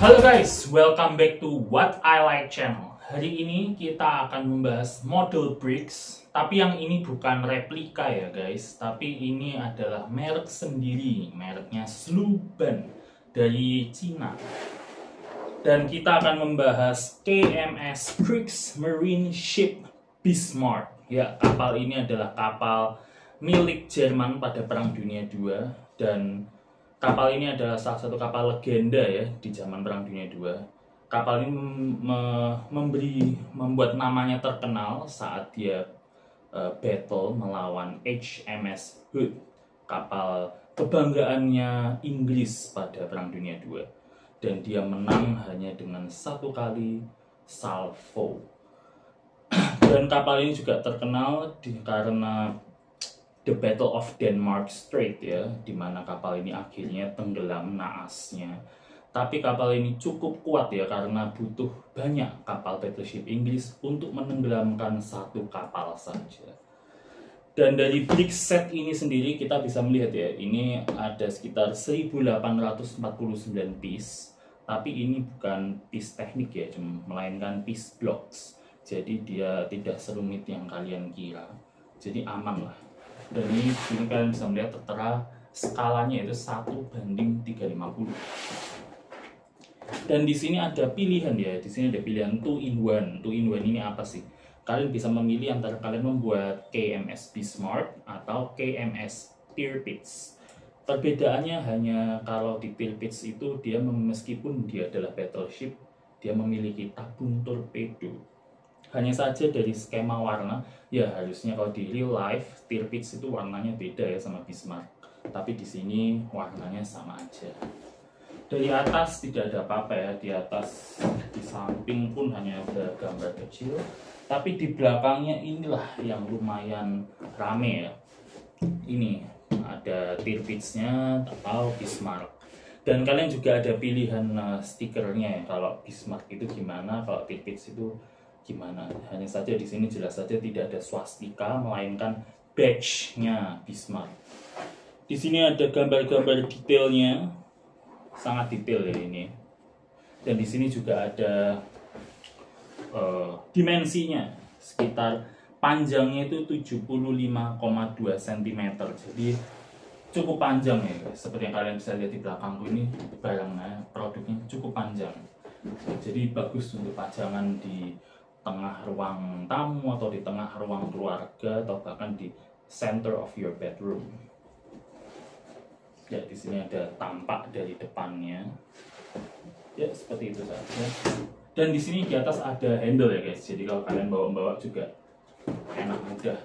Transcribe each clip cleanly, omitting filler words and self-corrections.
Halo guys, welcome back to What I Like channel. Hari ini kita akan membahas model bricks, tapi yang ini bukan replika ya guys, tapi ini adalah merek sendiri, mereknya Sluban dari Cina. Dan kita akan membahas KMS Kriegsmarine Ship Bismarck. Ya, kapal ini adalah kapal milik Jerman pada Perang Dunia II, dan kapal ini adalah salah satu kapal legenda ya di zaman Perang Dunia II. Kapal ini membuat namanya terkenal saat dia battle melawan HMS Hood, kapal kebanggaannya Inggris pada Perang Dunia II. Dan dia menang hanya dengan satu kali salvo. Dan kapal ini juga terkenal karena The Battle of Denmark Strait ya, di mana kapal ini akhirnya tenggelam naasnya. Tapi kapal ini cukup kuat ya karena butuh banyak kapal battleship Inggris untuk menenggelamkan satu kapal saja. Dan dari brick set ini sendiri kita bisa melihat ya, ini ada sekitar 1849 piece. Tapi ini bukan piece teknik ya, melainkan piece blocks. Jadi dia tidak serumit yang kalian kira. Jadi aman lah. Dan ini kalian bisa melihat tertera skalanya itu 1:350. Dan di sini ada pilihan ya, di sini ada pilihan 2-in-1. 2-in-1 ini apa sih? Kalian bisa memilih antara kalian membuat KMS Bismarck atau KMS Tirpitz. Perbedaannya hanya kalau di Tirpitz itu dia meskipun dia adalah battleship, dia memiliki tabung torpedo. Hanya saja dari skema warna, ya harusnya kalau di real life Tirpitz itu warnanya beda ya sama Bismarck. Tapi di sini warnanya sama aja. Dari atas tidak ada apa-apa ya, di atas di samping pun hanya ada gambar kecil. Tapi di belakangnya inilah yang lumayan rame ya. Ini ada Tirpitznya atau Bismarck. Dan kalian juga ada pilihan stikernya ya. Kalau Bismarck itu gimana, kalau Tirpitz itu gimana. Hanya saja di sini jelas saja tidak ada swastika, melainkan badge-nya Bismarck. Di sini ada gambar-gambar detailnya, sangat detail ya ini. Dan di sini juga ada dimensinya, sekitar panjangnya itu 75,2 cm. Jadi cukup panjang ya guys. Seperti yang kalian bisa lihat di belakangku ini, barangnya, produknya cukup panjang. Jadi bagus untuk pajangan di tengah ruang tamu atau di tengah ruang keluarga atau bahkan di center of your bedroom. Ya, di sini ada tampak dari depannya. Ya, seperti itu saja. Dan di sini di atas ada handle ya guys. Jadi kalau kalian bawa-bawa juga enak mudah.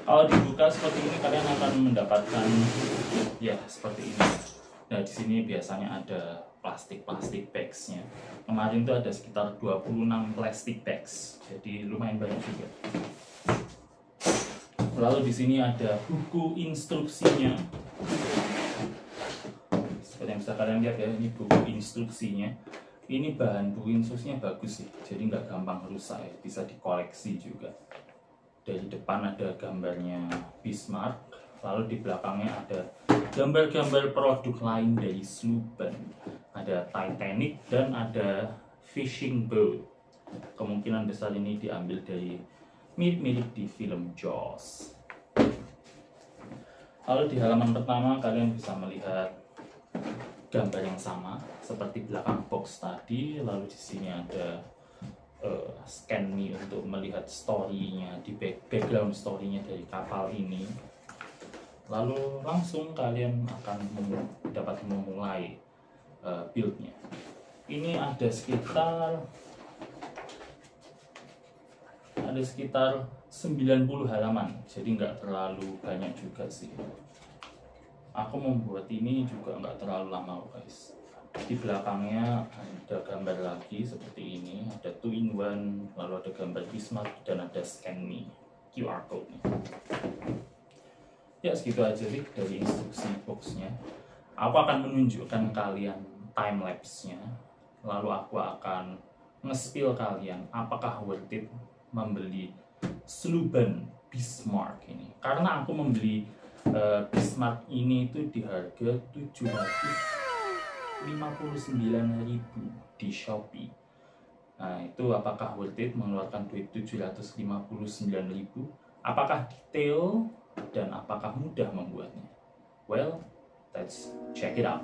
Kalau dibuka seperti ini kalian akan mendapatkan ya seperti ini. Nah, di sini biasanya ada plastik bags-nya. Kemarin itu ada sekitar 26 plastik bags. Jadi lumayan banyak juga. Lalu di sini ada buku instruksinya. Seperti yang bisa kalian lihat ya, ini buku instruksinya. Ini bahan buku instruksinya bagus sih. Jadi nggak gampang rusak ya, bisa dikoleksi juga. Dari depan ada gambarnya Bismarck. Lalu di belakangnya ada gambar-gambar produk lain dari Sluban. Ada Titanic dan ada fishing boat. Kemungkinan besar ini diambil dari mirip-mirip di film Jaws. Lalu di halaman pertama kalian bisa melihat gambar yang sama seperti belakang box tadi. Lalu di sini ada scan me untuk melihat story-nya, di background story-nya dari kapal ini. Lalu langsung kalian akan dapat memulai build-nya. Ini ada sekitar 90 halaman, jadi nggak terlalu banyak juga sih. Aku membuat ini juga nggak terlalu lama guys. Di belakangnya ada gambar lagi seperti ini, ada 2-in-1, lalu ada gambar Bismarck dan ada scan me QR code-nya. Ya segitu aja sih dari instruksi boxnya. Aku akan menunjukkan kalian time-lapse-nya. Lalu aku akan nge-spill kalian apakah worth it membeli Sluban Bismarck ini. Karena aku membeli Bismarck ini itu di harga 700 759.000 di Shopee. Nah, itu apakah worth it mengeluarkan duit 759.000? Apakah detail dan apakah mudah membuatnya? Well, let's check it out.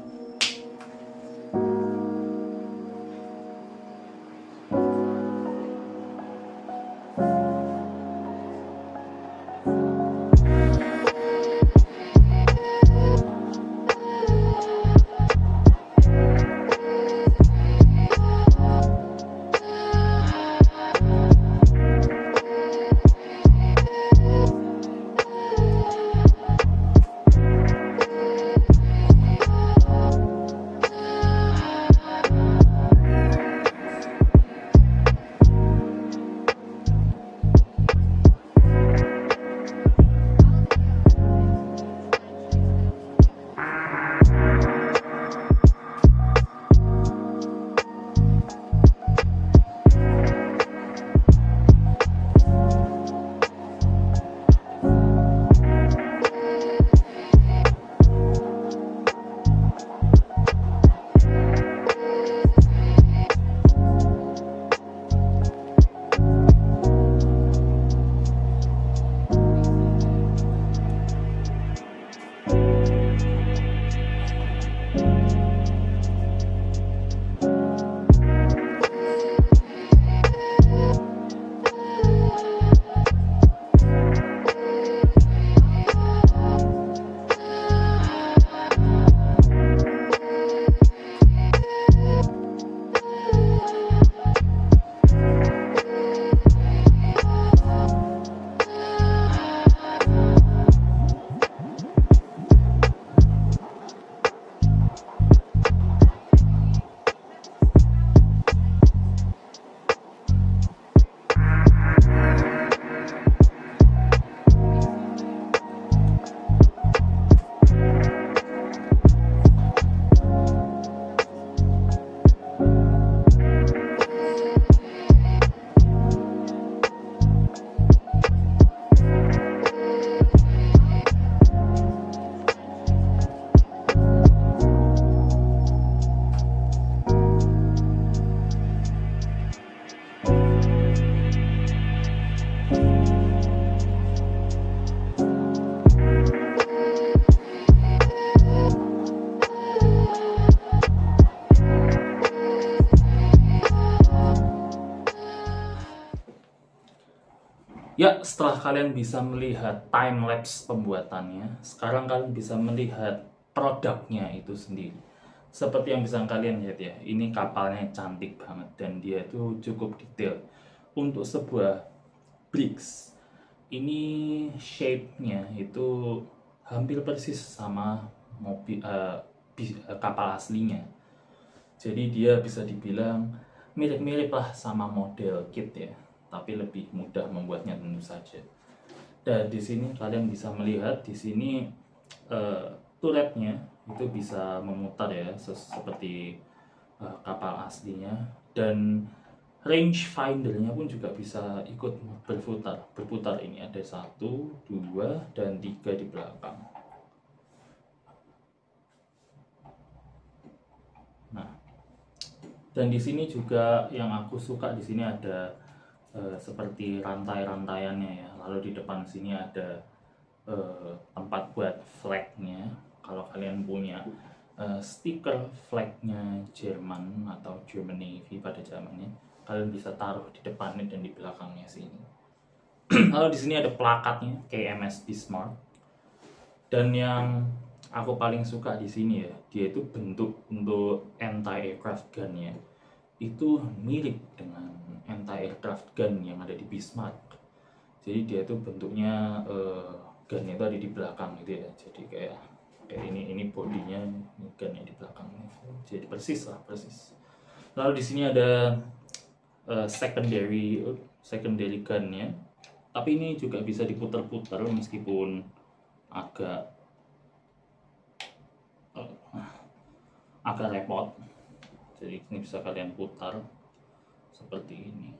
Ya, setelah kalian bisa melihat time lapse pembuatannya, sekarang kalian bisa melihat produknya itu sendiri. Seperti yang bisa kalian lihat ya, ini kapalnya cantik banget dan dia itu cukup detail. Untuk sebuah bricks, ini shape-nya itu hampir persis sama mobil kapal aslinya. Jadi dia bisa dibilang mirip-mirip lah sama model kit ya, tapi lebih mudah membuatnya tentu saja. Dan di sini kalian bisa melihat di sini turretnya itu bisa memutar ya seperti kapal aslinya, dan range findernya pun juga bisa ikut berputar. Ini ada 1, 2, dan 3 di belakang. Nah, dan di sini juga yang aku suka di sini ada seperti rantai-rantaiannya ya. Lalu di depan sini ada tempat buat flagnya. Kalau kalian punya stiker flagnya Jerman atau German Navy pada zamannya, kalian bisa taruh di depannya dan di belakangnya sini. Lalu di sini ada plakatnya KMS Bismarck. Dan yang aku paling suka di sini ya, dia itu bentuk untuk anti-aircraft gun-nya itu mirip dengan anti-aircraft gun yang ada di Bismarck. Jadi dia itu bentuknya gunnya itu ada di belakang gitu ya. Jadi kayak ini bodinya, ini gunnya di belakangnya. Jadi persis. Lalu di sini ada secondary gunnya. Tapi ini juga bisa diputar-putar meskipun agak repot. Jadi ini bisa kalian putar seperti ini.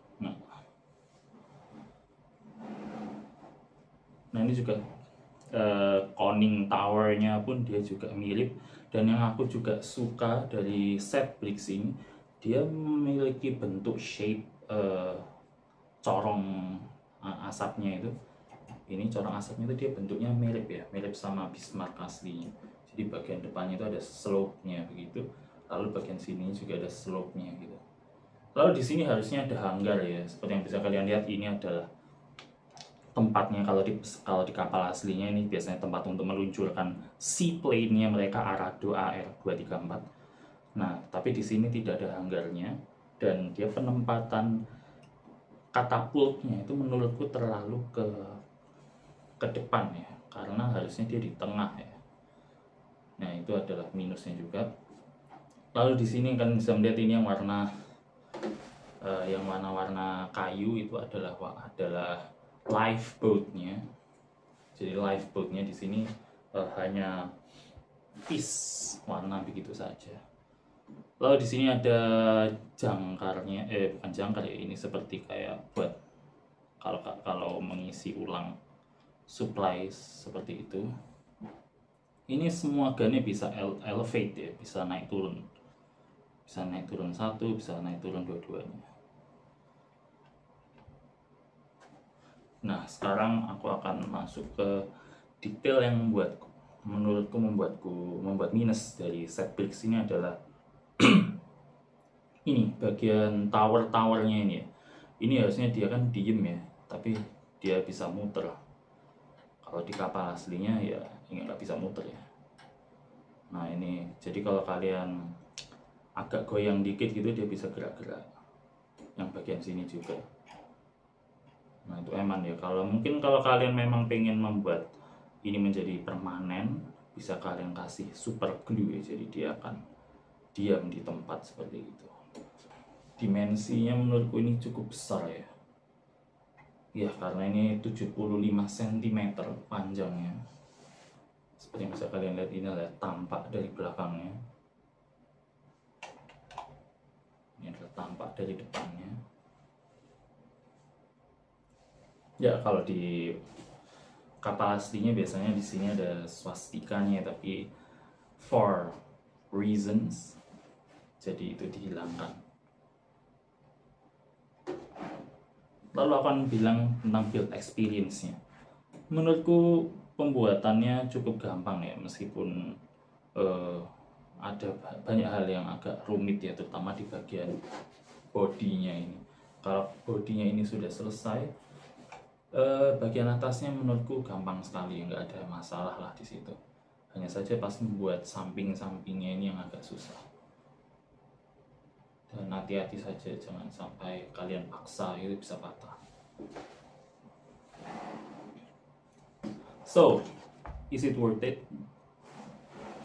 Nah ini juga conning towernya pun dia juga mirip. Dan yang aku juga suka dari set bricks ini, dia memiliki bentuk shape corong asapnya itu. Ini corong asapnya itu dia bentuknya mirip ya, mirip sama Bismarck asli. Jadi bagian depannya itu ada slope-nya begitu, lalu bagian sini juga ada slope-nya gitu. Lalu di sini harusnya ada hanggar ya, seperti yang bisa kalian lihat. Ini adalah tempatnya kalau di kapal aslinya, ini biasanya tempat untuk meluncurkan seaplane-nya mereka, Arado AR234. Nah, tapi di sini tidak ada hanggarnya, dan dia penempatan katapultnya itu menurutku terlalu ke depan ya, karena harusnya dia di tengah ya. Nah, itu adalah minusnya juga. Lalu di sini kan bisa melihat ini yang warna kayu itu adalah lifeboatnya. Jadi lifeboatnya di sini hanya peace warna begitu saja. Lalu di sini ada jangkarnya, bukan jangkar ya, ini seperti kayak buat kalau mengisi ulang supply seperti itu. Ini semua gunnya bisa elevate ya, bisa naik turun satu, bisa naik turun dua-duanya. Nah, sekarang aku akan masuk ke detail yang menurutku membuat minus dari set bricks ini adalah ini bagian towernya ini ya. Ini harusnya dia kan diem ya, tapi dia bisa muter. Kalau di kapal aslinya ya ini nggak bisa muter ya. Nah ini, jadi kalau kalian agak goyang dikit gitu dia bisa gerak-gerak. Yang bagian sini juga. Nah itu eman ya. Mungkin kalau kalian memang pengen membuat ini menjadi permanen, bisa kalian kasih super glue ya, jadi dia akan diam di tempat seperti itu. Dimensinya menurutku ini cukup besar ya. Ya karena ini 75 cm panjangnya. Seperti yang bisa kalian lihat, ini adalah tampak dari belakangnya. Ini adalah tampak dari depannya. Ya kalau di kapal aslinya biasanya di sini ada swastikanya, tapi for reasons jadi itu dihilangkan. Lalu akan bilang tentang build experience-nya. Menurutku pembuatannya cukup gampang ya, meskipun ada banyak hal yang agak rumit ya, terutama di bagian bodinya ini. Kalau bodinya ini sudah selesai, bagian atasnya menurutku gampang sekali, nggak ada masalah lah di situ. Hanya saja pas membuat samping-sampingnya ini yang agak susah. Dan hati-hati saja, jangan sampai kalian paksa itu bisa patah. So, is it worth it?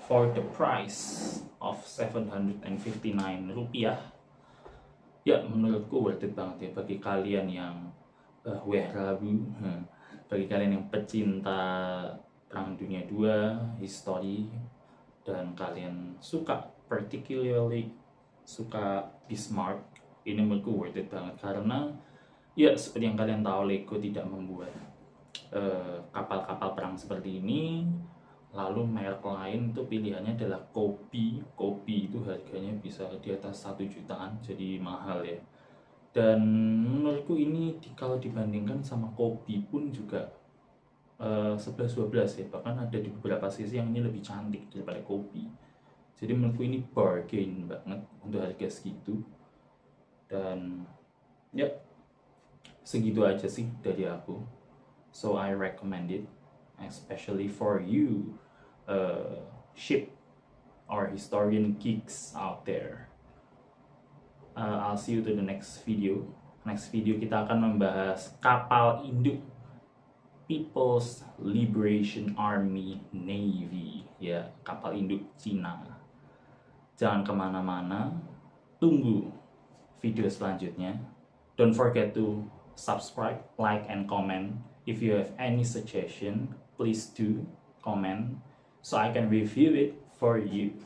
For the price of 759 rupiah, ya menurutku worth it banget ya bagi kalian yang wehrabu, bagi kalian yang pecinta Perang Dunia II, history, dan kalian particularly suka Bismarck, ini menurutku worth it banget. Karena ya seperti yang kalian tahu, Lego tidak membuat kapal-kapal perang seperti ini. Lalu merek lain itu pilihannya adalah Kobe itu harganya bisa di atas 1 jutaan, jadi mahal ya. Dan menurutku ini kalau dibandingkan sama Kobe pun juga 11-12 ya, bahkan ada di beberapa sisi yang ini lebih cantik daripada Kobe. Jadi menurutku ini bargain banget untuk harga segitu. Dan ya segitu aja sih dari aku. So I recommend it, especially for you ship or historian geeks out there. I'll see you to the next video. Next video kita akan membahas kapal induk People's Liberation Army Navy, ya, kapal induk Cina. Jangan kemana-mana, tunggu video selanjutnya. Don't forget to subscribe, like, and comment. If you have any suggestion, please do comment so I can review it for you.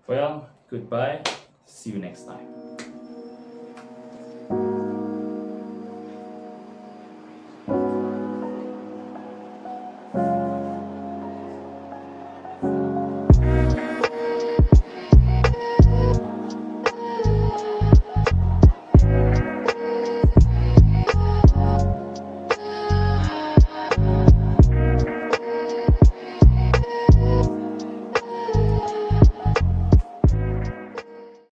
Well, goodbye. See you next time.